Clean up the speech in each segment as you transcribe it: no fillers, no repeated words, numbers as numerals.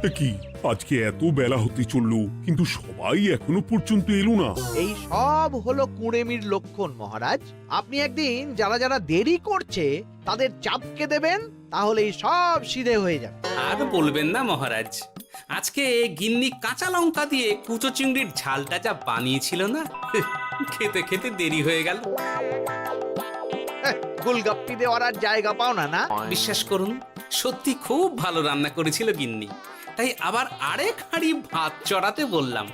কি আজকে এত বেলা হতে চললো কিন্তু সবাই এখনো পর্যন্ত এলো না। এই সব হলো কুঁড়েমির লক্ষণ মহারাজ। আপনি একদিন যারা যারা দেরি করছে তাদের চাপকে দেবেন, তাহলেই সব সিধে হয়ে যাবে। আর বলবেন না মহারাজ, আজকে গিন্নি কাঁচা লঙ্কা দিয়ে কুচো চিংড়ির ঝালটা যা বানিয়েছিল না, খেতে খেতে দেরি হয়ে গেল। গোলগাপ্পি দেওয়ার আর জায়গা পাও না না? বিশ্বাস করুন, সত্যি খুব ভালো রান্না করেছিল গিন্নি, তাই আবার আরেক হাঁড়ি ভাত চড়াতে বললাম।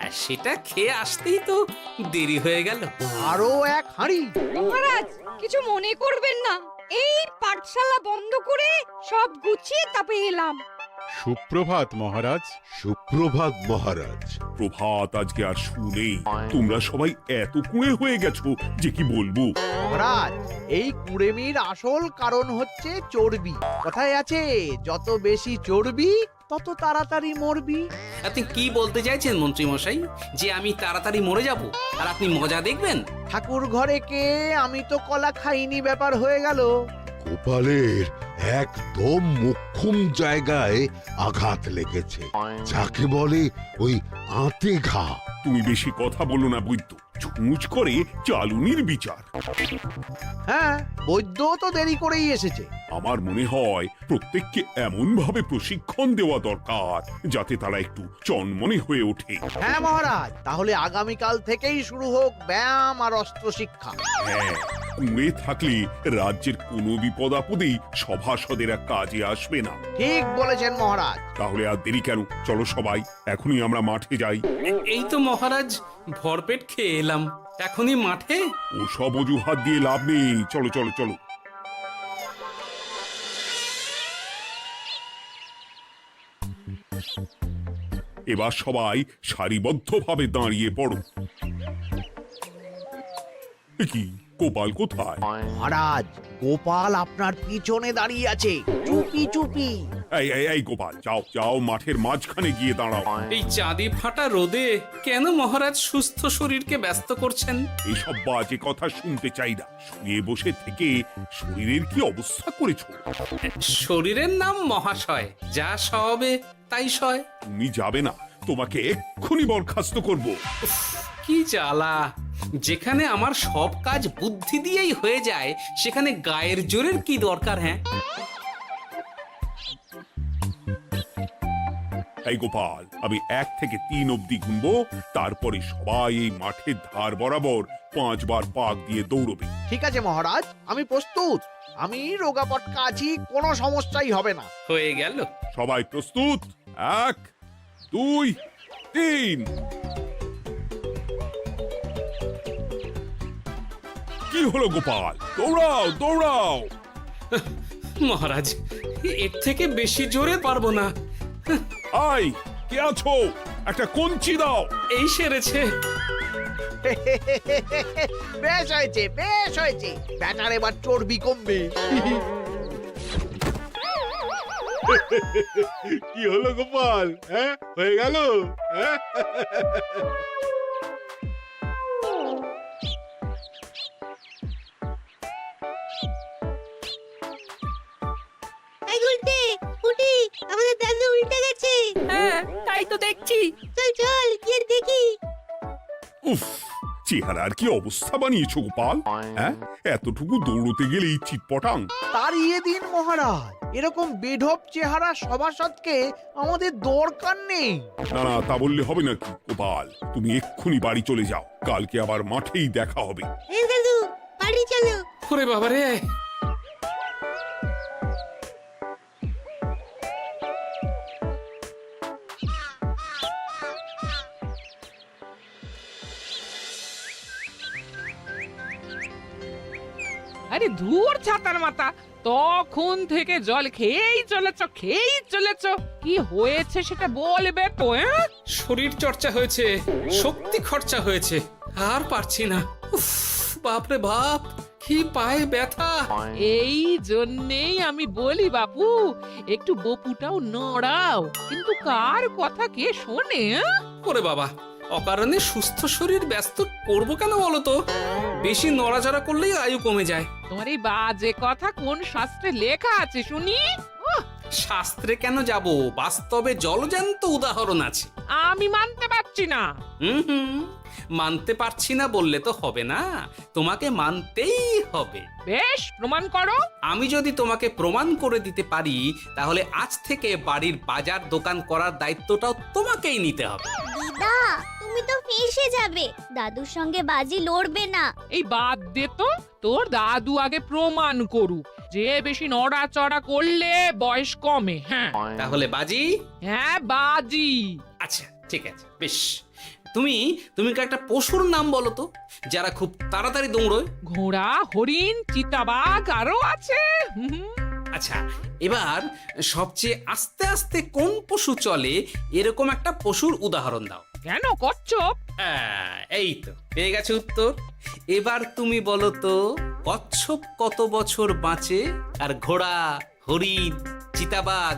আর সেটা খেয়ে আসতেই তো দেরি হয়ে গেল। আরো এক হাঁড়ি? মহারাজ কিছু মনে করবেন না, এই পাঠশালা বন্ধ করে সব গুছিয়ে তারপরে এলাম। সুপ্রভাত মহারাজ। সুপ্রভাত মহারাজ। প্রভাত আজকে আর শুনেই তোমরা সবাই এত কুঁড়ে হয়ে গেছো যে কি বলবো। মহারাজ, এই কুঁড়েমির আসল কারণ হচ্ছে চর্বি। কথায় আছে, যত বেশি চর্বি তত তাড়াতাড়ি মরবি। আপনি কি বলতে চাইছেন মন্ত্রী মশাই, যে আমি তাড়াতাড়ি মরে যাব আর আপনি মজা দেখবেন? ঠাকুর ঘরে কে, আমি তো কলা খাইনি ব্যাপার হয়ে গেল। গোপালের একদম মোক্ষম জায়গায় আঘাত লেগেছে, যাকে বলে ওই আঁতে ঘা। তুমি বেশি কথা বলো না বৈদ্য, ছুঁচ করে চালুনির বিচার। হ্যাঁ, বৈদ্য তো দেরি করেই এসেছে। আমার মনে হয় প্রত্যেককে এমন ভাবে প্রশিক্ষণ দেওয়া দরকার যাতে তারা একটু চনমনে হয়ে ওঠে। হ্যাঁ মহারাজ, তাহলে আগামীকাল থেকেই শুরু হোক ব্যায়াম আর অস্ত্র শিক্ষা। হ্যাঁ, কুঁড়ে থাকলে রাজ্যের কোনো বিপদ আপদেই সভাসদেরা কাজে আসবে না। ঠিক বলেছেন মহারাজ। তাহলে আর দেরি কেন, চলো সবাই এখনই আমরা মাঠে যাই। এই তো মহারাজ ভরপেট খেয়ে এলাম, এখনই মাঠে? ও সব অজুহাত দিয়ে লাভ নেই, চলো চলো চলো। এবার সবাই সারিবদ্ধভাবে দাঁড়িয়ে পড়ো। এ কি, গোপাল কোথায়? মহারাজ, গোপাল আপনার পিছনে দাঁড়িয়ে আছে, চুপি চুপি। এই গোপাল, যাও যাও, মাঠের মাঝখানে গিয়ে দাঁড়াও। এই চাঁদি ফাটা রোদে কেন মহারাজ সুস্থ শরীরকে ব্যস্ত করছেন? এইসব বাজে কথা শুনতে চাই না। শুয়ে বসে থেকে শরীরের কি অবস্থা করেছো? শরীরের নাম মহাশয়, যা সবে তাই সয়। তুমি যাবে না, তোমাকে এক্ষুনি বরখাস্ত করবো। কি জ্বালা! যেখানে আমার সব কাজ বুদ্ধি দিয়েই হয়ে যায়, সেখানে গায়ের জোরের কি দরকার? হ্যাঁ, এই গোপাল, আমি 1 থেকে 3 অব্দি গুনবো, তারপরে সবাই এই মাঠের ধার বরাবর 5 বার পাক দিয়ে দৌড়বে। ঠিক আছে মহারাজ, আমি প্রস্তুত। আমি রোগা পটকা আছি, কোনো সমস্যাই হবে না। হয়ে গেল। সবাই প্রস্তুত? 1, 2, 3। কি হলো গোপাল, দৌড়াও দৌড়াও। মহারাজ, এর থেকে বেশি জোরে পারবো না। আই, কে আছো? একটা কঞ্চি দাও। এই সেরেছে। বেশ হয়েছে, বেশ হয়েছে। ব্যাটার এবার চর্বি কমবে। কি হলো গোপাল? হ্যাঁ, হয়ে গেল? হ্যাঁ? এই উল্টে উঠি, আমাদের দাদু উল্টে গেছে। হ্যাঁ, তাই তো দেখছি। চল চল গিয়ে দেখি। উফ, চেহারার কি অবস্থা বানিয়েছো গোপাল? হ্যাঁ, এতটুকু দৌড়তে গেলেই চিটপটাং। তাড়িয়ে দিন মহারাজ, এরকম বেঢপ চেহারা সভাসদকে আমাদের দরকার নেই। না না, তা বললে হবে নাকি গোপাল? তুমি এক্ষুনি বাড়ি চলে যাও, কালকে আবার মাঠেই দেখা হবে। এই দাদু বাড়ি চলো। ওরে বাবারে! আরে ধুর ছাতার মাথা, তখন থেকে জল খেয়েই চলেছ। কি হয়েছে সেটা বলবে তো? শরীর চর্চা হয়েছে, শক্তি খরচা হয়েছে, আর পারছি না। উফ, বাপরে বাপ, কি পায়ে ব্যথা! এই জন্যেই আমি বলি বাপু, একটু বপুটাও নড়াও, কিন্তু কার কথা কে শোনে? ওরে বাবা, অকারণে সুস্থ শরীর ব্যস্ত করবো কেন বলো তো? বেশি নড়াচড়া করলেই আয়ু কমে যায়। তোমার এই বাজে কথা কোন শাস্ত্রে লেখা আছে শুনি? শাস্ত্রে কেন যাব, বাস্তবে জলজ্যান্ত উদাহরণ আছে। আমি মানতে পারছি না। হুম, মানতে পারছি না বললে তো হবে না, তোমাকে মানতেই হবে। বেশ, প্রমাণ করো। আমি যদি তোমাকে প্রমাণ করে দিতে পারি, তাহলে আজ থেকে বাড়ির বাজার দোকান করার দায়িত্বটাও তোমাকেই নিতে হবে। দিদা, তুমি তো ফেঁসে যাবে, দাদুর সঙ্গে বাজি লড়বে না। এই বাদ দে তো, তোর দাদু আগে প্রমাণ করুক যে বেশি নড়াচড়া করলে বয়স কমে। হ্যাঁ তাহলে বাজি? হ্যাঁ, বাজি। আচ্ছা ঠিক আছে, বেশ। তুমি তুমি একটা পশুর নাম বলো তো, যারা খুব তাড়াতাড়ি দৌড়য়। ঘোড়া, হরিণ, চিতাবাঘ আরো আছে। আচ্ছা, এবার সবচেয়ে আস্তে আস্তে কোন পশু চলে, এরকম একটা পশুর উদাহরণ দাও। কেন, কচ্ছপ? এই তো পেয়ে গেছে উত্তর। এবার তুমি বলো তো, কচ্ছপ কত বছর বাঁচে, আর ঘোড়া, হরিণ, চিতাবাঘ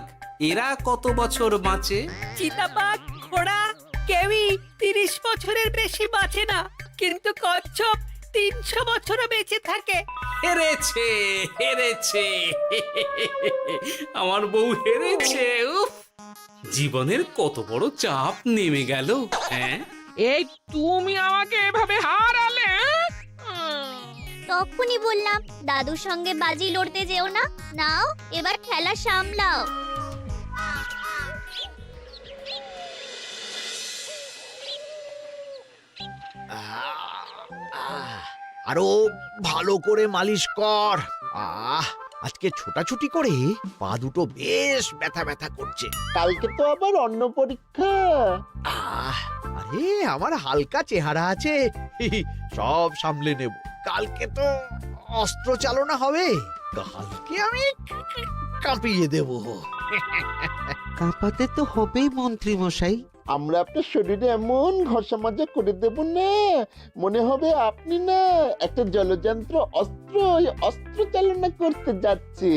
এরা কত বছর বাঁচে? চিতাবাঘ, ঘোড়া কেউই 30 বছরের বেশি বাঁচে না, কিন্তু কচ্ছপ 300 বছরও বেঁচে থাকে। হেরেছে, হেরেছে, আমার বউ হেরেছে। উফ, জীবনের কত বড় চাপ নেমে গেল। হ্যাঁ, এই তুমি আমাকে এভাবে হারালে। তখনই বললাম দাদুর সঙ্গে বাজি লড়তে যেও না। নাও, এবার খেলা সামলাও। আরো ভালো করে মালিশ কর। আজকে ছোটাছুটি করে পা দুটো বেশ ব্যথা ব্যথা করছে। কালকে তো আবার অন্য পরীক্ষা। আরে আমার হালকা চেহারা আছে, সব সামলে নেব। কালকে তো অস্ত্র চালনা হবে, কালকে আমি কাঁপিয়ে দেব। কাঁপাতে তো হবেই মন্ত্রী মশাই। আমরা আপনার শরীরে এমন ঘষা মাজা করে দেব না, মনে হবে আপনি না একটা জলযন্ত্র অস্ত্র চালনা করতে যাচ্ছে।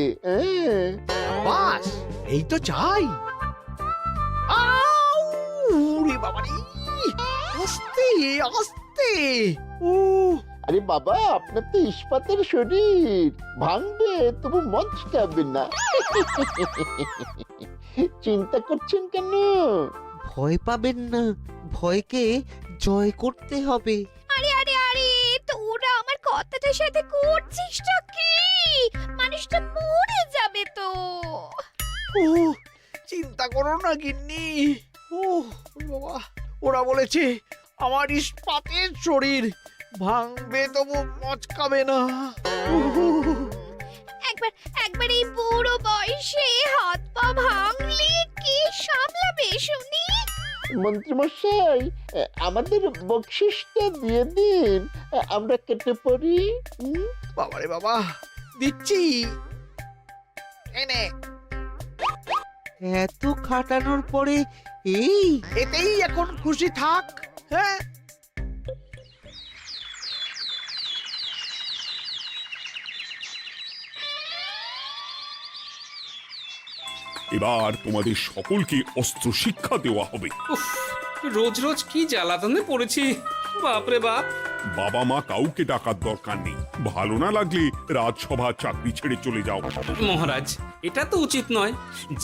বাস এই তো চাই। বাবারি, আস্তে আস্তে। আরে বাবা, আপনার তো ইস্পাতের শরীর, ভাঙবে তবু মচকাবে না। চিন্তা করছেন কেন? ভয় পাবেন না, ভয়কে জয় করতে হবে। আরে আরে আরে, তোরা আমার কথাটার সাথে করছিসটা কি? মানুষটা মরে যাবে তো। চিন্তা করো না গিন্নি। বাবা, ওরা বলেছে আমার ইস্পাতের শরীর, ভাঙবে তবু মচকাবে না। একবার এই বুড়ো বয়সে হাত পা ভাঙলে কি সামলাবে শুনি? মন্ত্রী মশাই, আমাদের বকশিসটা দিয়ে দিন, আমরা কেটে পড়ি। বাবারে বাবা, দিচ্ছি। এনে এত খাটানোর পরে এতেই এখন খুশি থাক। হ্যাঁ, এবার তোমাদের সকলকে অস্ত্র শিক্ষা দেওয়া হবে। উফ, রোজ রোজ কি জ্বালাতনে পড়েছি, বাপরে বাপ। বাবা মা কাউকে ডাকার দরকার নেই, ভালো না লাগলে রাজসভা চাকরি ছেড়ে চলে যাও। মহারাজ, এটা তো উচিত নয়।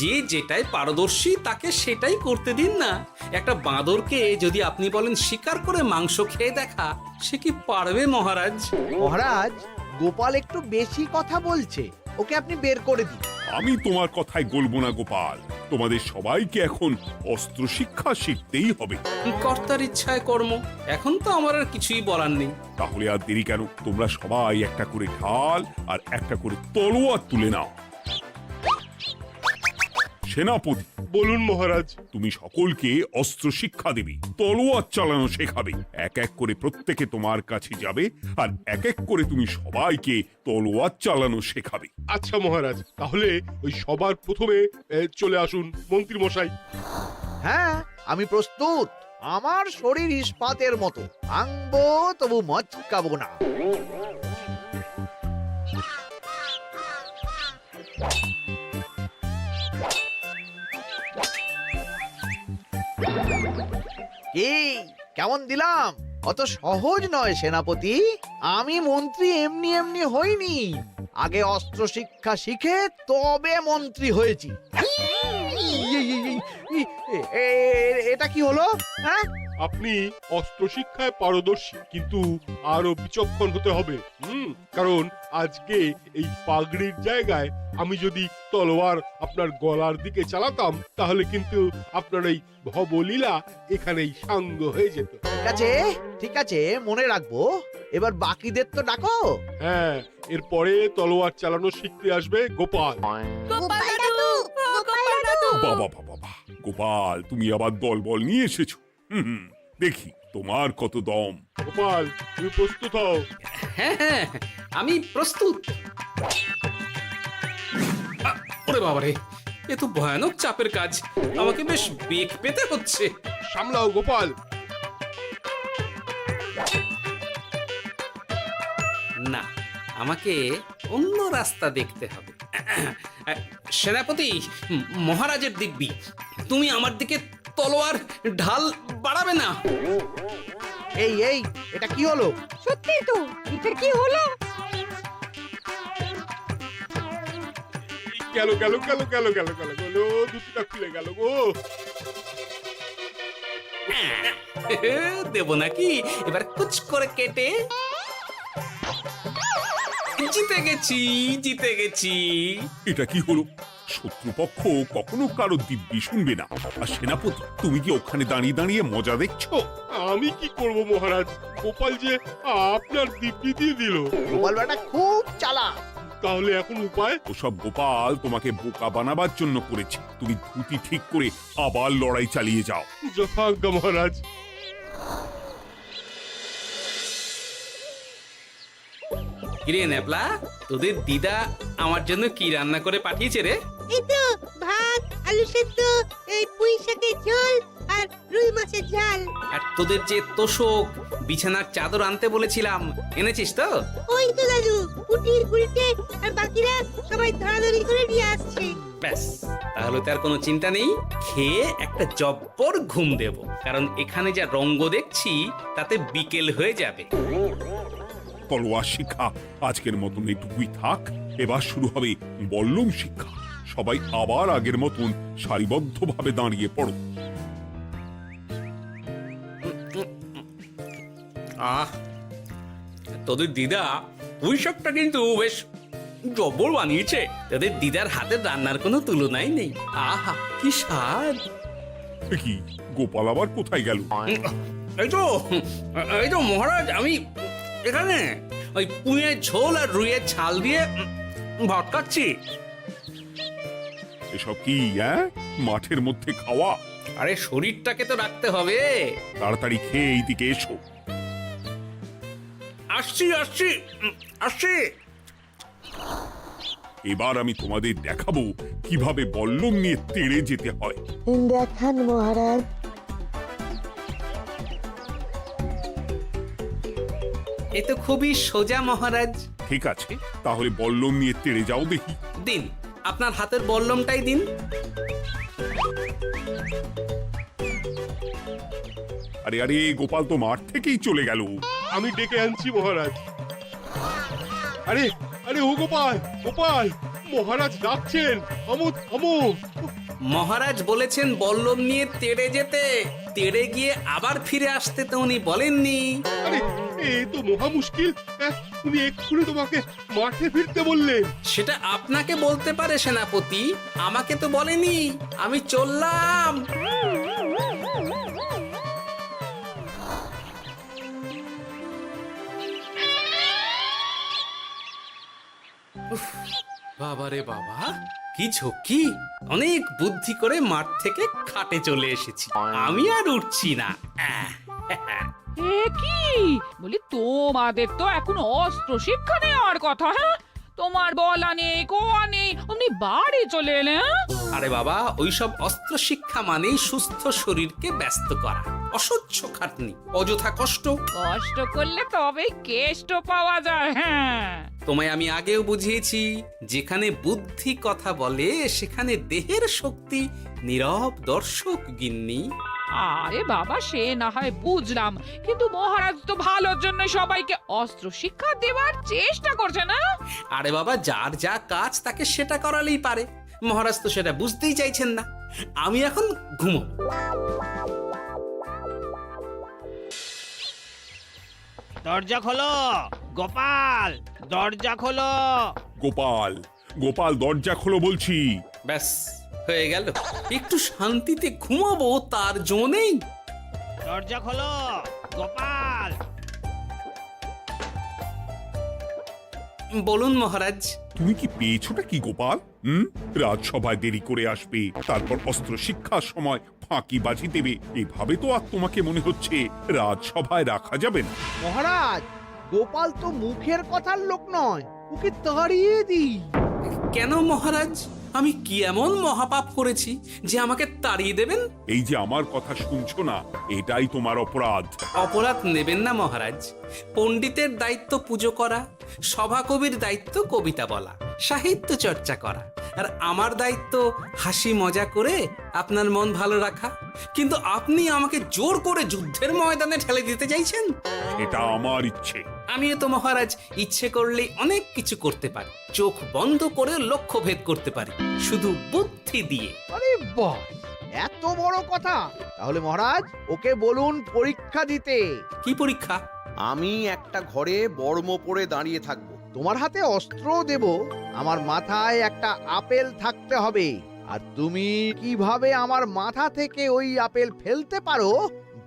যে যেটাই পারদর্শী তাকে সেটাই করতে দিন না। একটা বাঁদরকে যদি আপনি বলেন শিকার করে মাংস খেয়ে দেখা, সে কি পারবে মহারাজ? মহারাজ, গোপাল একটু বেশি কথা বলছে, ওকে আপনি বের করে দিন। আমি তোমার কথায় গলবো না গোপাল, তোমাদের সবাইকে এখন অস্ত্র শিক্ষা শিখতেই হবে। কর্তার ইচ্ছায় কর্ম, এখন তো আমার আর কিছুই বলার নেই। তাহলে আর দেরি কেন, তোমরা সবাই একটা করে ঢাল আর একটা করে তলোয়ার তুলে নাও। সেনাপতি, বলুন মহারাজ। তুমি সকলকে অস্ত্র শিক্ষা দেবে, তলোয়ার চালানো শেখাবে। এক এক করে প্রত্যেকে তোমার কাছে যাবে আর এক এক করে তুমি সবাইকে তলোয়ার চালানো শেখাবে। আচ্ছা মহারাজ, তাহলে ওই সবার প্রথমে চলে আসুন মন্ত্রী মশাই। হ্যাঁ, আমি প্রস্তুত। আমার শরীর ইস্পাতের মতো, ভাঙবো তবু মচকাবো না। কি কেমন দিলাম? অত সহজ নয় সেনাপতি। আমি মন্ত্রী এমনি এমনি হইনি, আগে অস্ত্র শিক্ষা শিখে তবে মন্ত্রী হয়েছি। এটা কি হলো? হ্যাঁ, আপনি অস্ত্র শিক্ষায় পারদর্শী, কিন্তু আরো বিচক্ষণ হতে হবে। কারণ আজকে এই পাগড়ির জায়গায় আমি যদি তলোয়ার আপনার গলার দিকে চালাতাম, তাহলে কিন্তু আপনার এই ভবলীলা এখানেই সাঙ্গ হয়ে যেত। ঠিক আছে, মনে রাখবো। এবার বাকিদের তো ডাকো। হ্যাঁ, এরপরে তলোয়ার চালানো শিখতে আসবে গোপাল। গোপাল দাদু, গোপাল দাদু। বাবা বাবা বাবা, গোপাল তুমি আবার দলবল নিয়ে এসেছো। দেখি তোমার কত দম। গোপাল, তুমি প্রস্তুত হও। হ্যাঁ হ্যাঁ, আমি প্রস্তুত। ওরে বাবারে, এ তো ভয়ানক চাপের কাজ, আমাকে বেশ বেগ পেতে হচ্ছে। সামলাও গোপাল। না, আমাকে অন্য রাস্তা দেখতে হবে। সেনাপতি, মহারাজের দিব্যি, তুমি আমার দিকে তলোয়ার ঢাল বাড়াবে না। এই এটা কি হলো? সত্যি তো, এটা কি হলো? গেল গেল গেল গেল গেল গেল গেল, দুটিটা খুলে গেল গো। দেব নাকি এবার কুচ করে কেটে? জিতে গেছি, জিতে গেছি। এটা কি হলো? শত্রুপক্ষ কখনো কারো দিব্যি শুনবে না। আর সেনাপতি, তুমি কি ওখানে দাঁড়িয়ে দাঁড়িয়ে মজা দেখছো? আমি কি করব মহারাজ, গোপাল যে আপনার দিব্যি দিয়ে দিল। গোপাল বেটা খুব চালাক। তাহলে এখন উপায়? ওসব গোপাল তোমাকে বোকা বানাবার জন্য করেছে। তুমি ধুতি ঠিক করে আবার লড়াই চালিয়ে যাও। যথাজ্ঞা মহারাজ। কিরে ন্যাপলা, তোদের দিদা আমার জন্য কি রান্না করে পাঠিয়েছে রে? এই তো ভাত, আলু সেদ্ধ, এই পুঁই শাকের ঝোল আর রুই মাছের ঝাল। আর তোদের যে তোষক, বিছানার চাদর আনতে বলেছিলাম, এনেছিস তো? ওই তো দাদু, কুটির গুলটে আর বাকিরা সবাই ধরাধরি করে নিয়ে আসছে। ব্যাস, তাহলে তার কোনো চিন্তা নেই। খেয়ে একটা জব্বর ঘুম দেব, কারণ এখানে যা রঙ্গ দেখছি তাতে বিকেল হয়ে যাবে। তলোয়ার শিক্ষা আজকের মতন এইটুকুই থাক। এবার শুরু হবে বল্লম শিক্ষা। সবাই আবার আগের মতন সারিবদ্ধভাবে দাঁড়িয়ে পড়ো। আহ, তোদের দিদা পুঁই শাকটা কিন্তু বেশ জব্বর বানিয়েছে। তোদের দিদার হাতের রান্নার কোনো তুলনাই নেই। আহা, কি স্বাদ! এ কি, গোপাল আবার কোথায় গেল? এই তো মহারাজ, আমি এখানে ওই পুঁইয়ের ঝোল আর রুইয়ের ছাল দিয়ে ভাত খাচ্ছি। এসব কি মাঠের মধ্যে খাওয়া? আরে শরীরটাকে তো রাখতে হবে। তাড়াতাড়ি খেয়ে এইদিকে এসো। আসছি আসছি আসছি। এবার আমি তোমাদের দেখাবো কিভাবে বল্লম নিয়ে তেড়ে যেতে হয়। দেখান মহারাজ। এ তো খুবই সোজা মহারাজ। ঠিক আছে, তাহলে বল্লম নিয়ে তেড়ে যাও দেখি। দিন, আপনার হাতের বল্লমটাই দিন। আরে আরে, গোপাল তো মাঠ থেকেই চলে গেল। আমি ডেকে আনছি মহারাজ। আরে আরে, ও গোপাল, গোপাল, মহারাজ ডাকছেন। থামো থামো। মহারাজ বলেছেন বল্লম নিয়ে তেড়ে যেতে, তেড়ে গিয়ে আবার ফিরে আসতে তো উনি বলেননি। আরে, এ তো মহা মুশকিল। উনি এক্ষুনি তোমাকে মাঠে ফিরতে বললেন। সেটা আপনাকে বলতে পারে সেনাপতি, আমাকে তো বলেনি। আমি চললাম। বাবারে বাবা, কি ঝক্কি! অনেক বুদ্ধি করে মাঠ থেকে খাটে চলে এসেছি। আমি আর উঠছি না। এ কি বলি, তোমাদের তো এখন অস্ত্র শিক্ষা নেওয়ার কথা। হ্যাঁ, তোমার বলা নেই, কোয়া নেই, অমনি বাড়ি চলে এলে। আরে বাবা, ওইসব অস্ত্র শিক্ষা মানেই সুস্থ শরীরকে ব্যস্ত করা, অসহ্য খাটনি, অযথা কষ্ট। কষ্ট করলে তবেই কেষ্ট পাওয়া যায়। হ্যাঁ, তোমায় আমি আগেও বুঝিয়েছি, যেখানে বুদ্ধি কথা বলে সেখানে দেহের শক্তি নীরব দর্শক গিন্নি। আরে বাবা, সে না হয় বুঝলাম, কিন্তু মহারাজ তো ভালোর জন্য সবাইকে অস্ত্র শিক্ষা দেওয়ার চেষ্টা করছে না? আরে বাবা, যার যা কাজ তাকে সেটা করালেই পারে। মহারাজ তো সেটা বুঝতেই চাইছেন না। আমি এখন ঘুমো। দরজা খোলো গোপাল, দরজা খোলো। গোপাল, গোপাল দরজা খোলো বলছি। ব্যাস হয়ে গেল। একটু শান্তিতে ঘুমাবো তার জো নেই। দরজা খোলো গোপাল। বলুন মহারাজ। তুমি কি পেয়েছোটা কি গোপাল? রাজসভায় দেরি করে আসবে, তারপর অস্ত্র শিক্ষার সময় ফাঁকিবাজি দেবে, এভাবে তো আর তোমাকে মনে হচ্ছে রাজসভায় রাখা যাবে না। মহারাজ, গোপাল তো মুখের কথার লোক নয়, ওকে তাড়িয়ে দিই। কেন মহারাজ? আমি কি এমন মহাপাপ করেছি যে আমাকে তাড়িয়ে দেবেন? এই যে আমার কথা শুনছো না, এটাই তোমার অপরাধ। অপরাধ নেবেন না মহারাজ। পণ্ডিতের দায়িত্ব পুজো করা, সভাকবির দায়িত্ব কবিতা বলা, সাহিত্য চর্চা করা, আর আমার দায়িত্ব হাসি মজা করে আপনার মন ভালো রাখা। কিন্তু আপনি আমাকে জোর করে যুদ্ধের ময়দানে ঠেলে দিতে চাইছেন। এটা আমার ইচ্ছে। আমিও তো মহারাজ ইচ্ছে করলেই অনেক কিছু করতে পারি। চোখ বন্ধ করে লক্ষ্য ভেদ করতে পারি, শুধু বুদ্ধি দিয়ে। আরে বাহ, এত বড় কথা! তাহলে মহারাজ, ওকে বলুন পরীক্ষা দিতে। কি পরীক্ষা? আমি একটা ঘরে বর্ম পরে দাঁড়িয়ে থাকবো। তোমার হাতে অস্ত্র দেব, আমার মাথায় একটা আপেল থাকতে হবে, আর তুমি কিভাবে আমার মাথা থেকে ওই আপেল ফেলতে পারো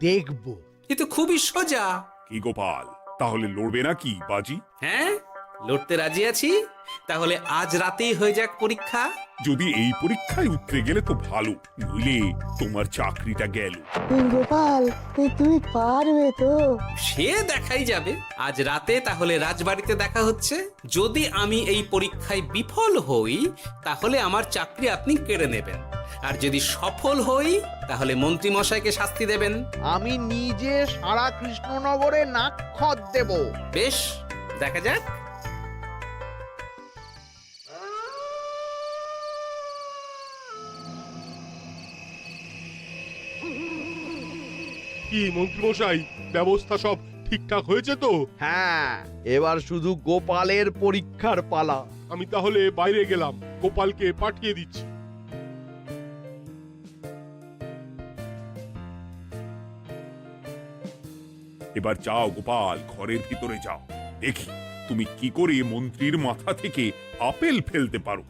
দেখব। এ তো খুবই সোজা। কি গোপাল, তাহলে লড়বে নাকি বাজি? হ্যাঁ, লড়তে রাজি আছি। তাহলে আজ রাতেই হয়ে যাক পরীক্ষা। যদি এই পরীক্ষায় উতরে গেলে তো ভালো, নইলে তোমার চাকরিটা গেল। গোপাল, তুমি পারবে তো? সে দেখাই যাবে। আজ রাতে তাহলে রাজবাড়িতে দেখা হচ্ছে। যদি আমি এই পরীক্ষায় বিফল হই, তাহলে আমার চাকরি আপনি কেড়ে নেবেন, আর যদি সফল হই তাহলে মন্ত্রী মশাইকে শাস্তি দেবেন। আমি নিজে সারা কৃষ্ণনগরে নাক্ষত দেব। বেশ, দেখা যাক। কি মন্ত্রীমশাই, ব্যবস্থা সব ঠিকঠাক হয়েছে তো? হ্যাঁ, এবার শুধু গোপালের পরীক্ষার পালা। আমি তাহলে বাইরে গেলাম, গোপালকে পাঠিয়ে দিচ্ছি। এবার যাও গোপাল, ঘরের ভিতরে যাও, দেখি তুমি কি করে মন্ত্রীর মাথা থেকে আপেল ফেলতে পারো।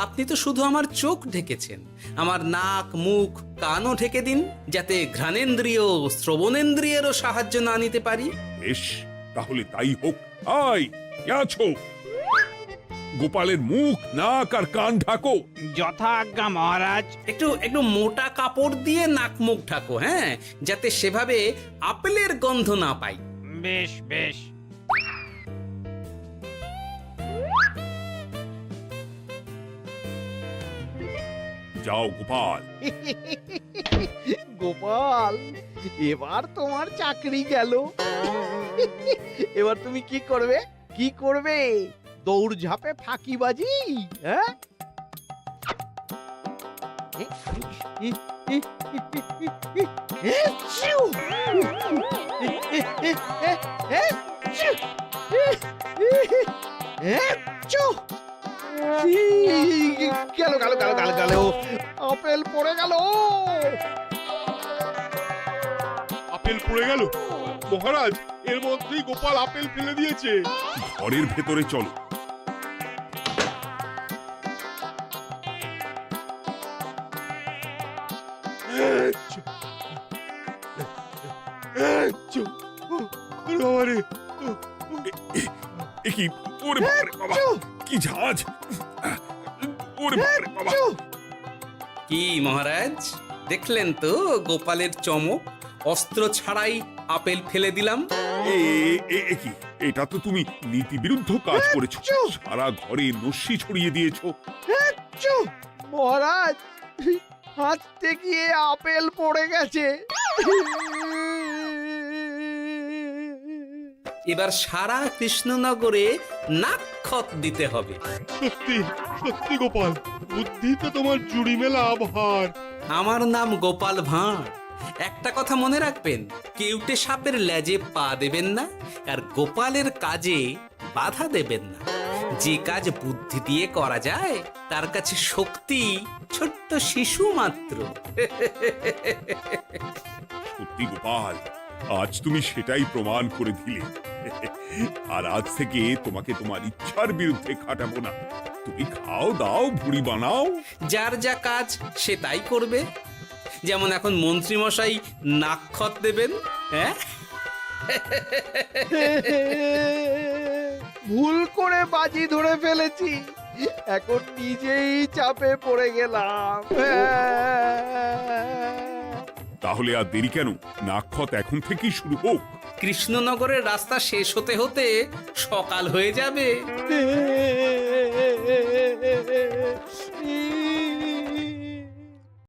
আপনি তো শুধু আমার চোখ ঢেকেছেন, আমার নাক মুখ কানও ঢেকে দিন, যাতে ঘ্রাণেন্দ্রিয় শ্রবণেন্দ্রিয়েরও সাহায্য না নিতে পারি। বেশ, তাহলে তাই হোক। আয়, কে আছো? গোপালের মুখ নাক আর কান ঢাকো। যথা আজ্ঞা মহারাজ। একটু একটু মোটা কাপড় দিয়ে নাক মুখ ঢাকো, হ্যাঁ, যাতে সেভাবে আপেলের গন্ধ না পাই। বেশ বেশ। যাও গোপাল। গোপাল, এবার তোমার চাকরি গেল। এবার তুমি কি করবে? কি করবে? দৌড় ঝাঁপে ফাঁকিবাজি? হ্যাঁ? গেল গেল গেল গেল গেল, আপেল পড়ে গেল। আপেল পড়ে গেল? মহারাজ, এর মধ্যেই গোপাল আপেল ফেলে দিয়েছে। ঘরের ভেতরে চলো। কি ওরে বাবারে বাবা, কি ঝাঁজ! ওরে বাবারে বাবা। কি মহারাজ, দেখলেন তো গোপালের চমক? অস্ত্র ছাড়াই আপেল ফেলে দিলাম। কি, এটা তো তুমি নীতি বিরুদ্ধ কাজ করেছো। সারা ঘরে নস্যি ছড়িয়ে দিয়েছো। মহারাজ, হাঁটতে গিয়ে আপেল পড়ে গেছে। এবার সারা কৃষ্ণনগরে নাক্ষত দিতে হবে। সত্যি সত্যি গোপাল, বুদ্ধিতে তোমার জুড়ি মেলা ভার। আমার নাম গোপাল ভাঁড়। একটা কথা মনে রাখবেন, কেউটে সাপের লেজে পা দেবেন না, আর গোপালের কাজে বাধা দেবেন না। যে কাজ বুদ্ধি দিয়ে করা যায় তার কাছে শক্তি ছোট্ট শিশু মাত্র। সত্যি গোপাল, আজ তুমি সেটাই প্রমাণ করে দিলে। আর আজ থেকে তোমাকে তোমার ইচ্ছার বিরুদ্ধে খাটাবো না। তুমি খাও দাও ভুড়ি বানাও। যার যা কাজ সে তাই করবে। যেমন এখন মন্ত্রী মশাই নাক্ষত দেবেন। হ্যাঁ, ভুল করে বাজি ধরে ফেলেছি, এখন নিজেই চাপে পড়ে গেলাম। তাহলে আর দেরি কেন? নাক্ষত এখন থেকেই শুরু হোক। কৃষ্ণনগরের রাস্তা শেষ হতে হতে সকাল হয়ে যাবে।